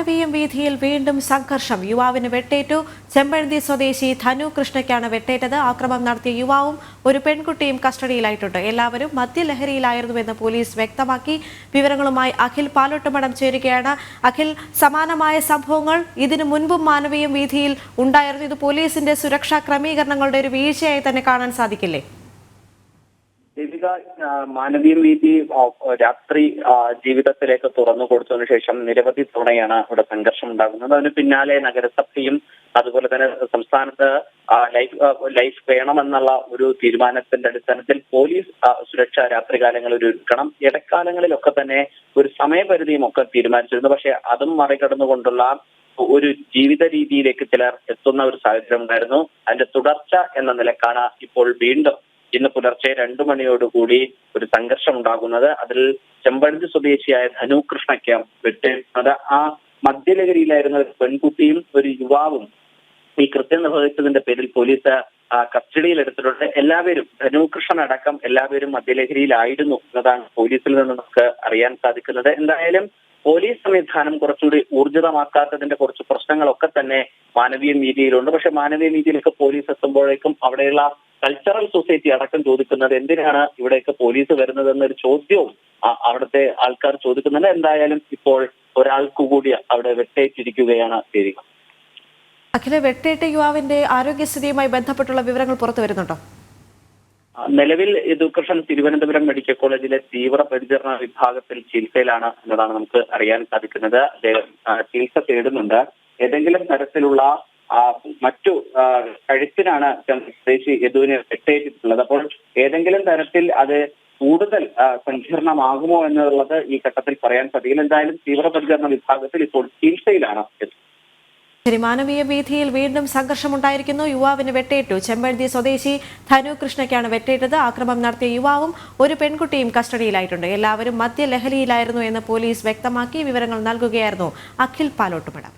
മാനവീയം വീഥിയിൽ വീണ്ടും സംഘർഷം. യുവാവിന് വെട്ടേറ്റു. ചെമ്പഴന്തി സ്വദേശി ധനു കൃഷ്ണയ്ക്കാണ് വെട്ടേറ്റത്. ആക്രമണം നടത്തിയ യുവാവും ഒരു പെൺകുട്ടിയും കസ്റ്റഡിയിലായിട്ടുണ്ട്. എല്ലാവരും മദ്യലഹരിയിലായിരുന്നുവെന്ന് പോലീസ് വ്യക്തമാക്കി. വിവരങ്ങളുമായി അഖിൽ പാലോട്ടുമടം ചേരുകയാണ്. അഖിൽ, സമാനമായ സംഭവങ്ങൾ ഇതിനു മുൻപും മാനവീയം വീഥിയിൽ ഉണ്ടായിരുന്നു. ഇത് പോലീസിന്റെ സുരക്ഷാ ക്രമീകരണങ്ങളുടെ ഒരു വീഴ്ചയായി തന്നെ കാണാൻ സാധിക്കില്ലേ? മാനവീയം വീഥി രാത്രി ജീവിതത്തിലേക്ക് തുറന്നു കൊടുത്തതിനു ശേഷം നിരവധി തവണയാണ് ഇവിടെ സംഘർഷം ഉണ്ടാകുന്നത്. അതിന് പിന്നാലെ നഗരസഭയും അതുപോലെ തന്നെ സംസ്ഥാനത്ത് ലൈഫ് വേണമെന്നുള്ള ഒരു തീരുമാനത്തിന്റെ അടിസ്ഥാനത്തിൽ പോലീസ് സുരക്ഷ രാത്രികാലങ്ങളിൽ ഒരുക്കണം. ഇടക്കാലങ്ങളിലൊക്കെ തന്നെ ഒരു സമയപരിധിയും ഒക്കെ തീരുമാനിച്ചിരുന്നു. പക്ഷെ അതും മറികടന്നുകൊണ്ടുള്ള ഒരു ജീവിത രീതിയിലേക്ക് ചിലർ എത്തുന്ന ഒരു സാഹചര്യം ഉണ്ടായിരുന്നു. അതിന്റെ തുടർച്ച എന്ന നിലക്കാണ് ഇപ്പോൾ വീണ്ടും ഇന്ന് പുലർച്ചെ 2 മണിയോടുകൂടി ഒരു സംഘർഷം ഉണ്ടാകുന്നത്. അതിൽ ചെമ്പഴന്തി സ്വദേശിയായ ധനു കൃഷ്ണയ്ക്ക് വെട്ടേറ്റത്. ആ മദ്യലഹരിയിലായിരുന്ന ഒരു പെൺകുട്ടിയും ഒരു യുവാവും ഈ കൃത്യം നിർവഹിച്ചതിന്റെ പേരിൽ പോലീസ് കസ്റ്റഡിയിൽ എടുത്തിട്ടുണ്ട്. എല്ലാവരും, ധനു കൃഷ്ണൻ അടക്കം എല്ലാവരും മദ്യലഹരിയിലായിരുന്നു എന്നതാണ് പോലീസിൽ നിന്ന് നമുക്ക് അറിയാൻ സാധിക്കുന്നത്. എന്തായാലും പോലീസ് സംവിധാനം കുറച്ചുകൂടി ഊർജിതമാക്കാത്തതിന്റെ കുറച്ച് പ്രശ്നങ്ങളൊക്കെ തന്നെ മാനവീയ വീഥിയിലുണ്ട്. പക്ഷെ മാനവീയ വീഥിയിലേക്ക് പോലീസ് എത്തുമ്പോഴേക്കും അവിടെയുള്ള കൾച്ചറൽ സൊസൈറ്റി അടക്കം ചോദിക്കുന്നത് എന്തിനാണ് ഇവിടേക്ക് പോലീസ് വരുന്നത് എന്നൊരു ചോദ്യവും അവിടുത്തെ ആൾക്കാർ ചോദിക്കുന്നുണ്ട്. എന്തായാലും ഇപ്പോൾ ഒരാൾക്ക് കൂടി അവിടെ വെട്ടേറ്റിരിക്കുകയാണ് ദേവിക. അഖില, വെട്ടേറ്റ യുവാവിന്റെ ആരോഗ്യസ്ഥിതിയുമായി ബന്ധപ്പെട്ടുള്ള വിവരങ്ങൾ പുറത്തു വരുന്നുണ്ടോ? നിലവിൽ ദുഃഖർഷൻ തിരുവനന്തപുരം മെഡിക്കൽ കോളേജിലെ തീവ്രപരിചരണ വിഭാഗത്തിൽ ചികിത്സയിലാണ് എന്നതാണ് നമുക്ക് അറിയാൻ സാധിക്കുന്നത്. അദ്ദേഹം ചികിത്സ തേടുന്നുണ്ട്. ഏതെങ്കിലും തരത്തിലുള്ള മറ്റു കഴുത്തിനാണ് സ്വദേശി യദുവിന് വെട്ടേറ്റിട്ടുള്ളത്. അപ്പോൾ ഏതെങ്കിലും തരത്തിൽ അത് കൂടുതൽ സങ്കീർണമാകുമോ എന്നുള്ളത് ഈ ഘട്ടത്തിൽ പറയാൻ സാധിക്കില്ല. എന്തായാലും തീവ്രപരിചരണ വിഭാഗത്തിൽ ഇപ്പോൾ ചികിത്സയിലാണ്. ശരി, മാനവീയ വീഥിയിൽ വീണ്ടും സംഘർഷമുണ്ടായിരിക്കുന്നു. യുവാവിന് വെട്ടേറ്റു. ചെമ്പഴന്തി സ്വദേശി ധനു കൃഷ്ണയ്ക്കാണ് വെട്ടേറ്റത്. ആക്രമണം നടത്തിയ യുവാവും ഒരു പെൺകുട്ടിയും കസ്റ്റഡിയിലായിട്ടുണ്ട്. എല്ലാവരും മദ്യലഹരിയിലായിരുന്നു എന്ന് പോലീസ് വ്യക്തമാക്കി. വിവരങ്ങൾ നൽകുകയായിരുന്നു അഖിൽ പാലോട്ടുമടം.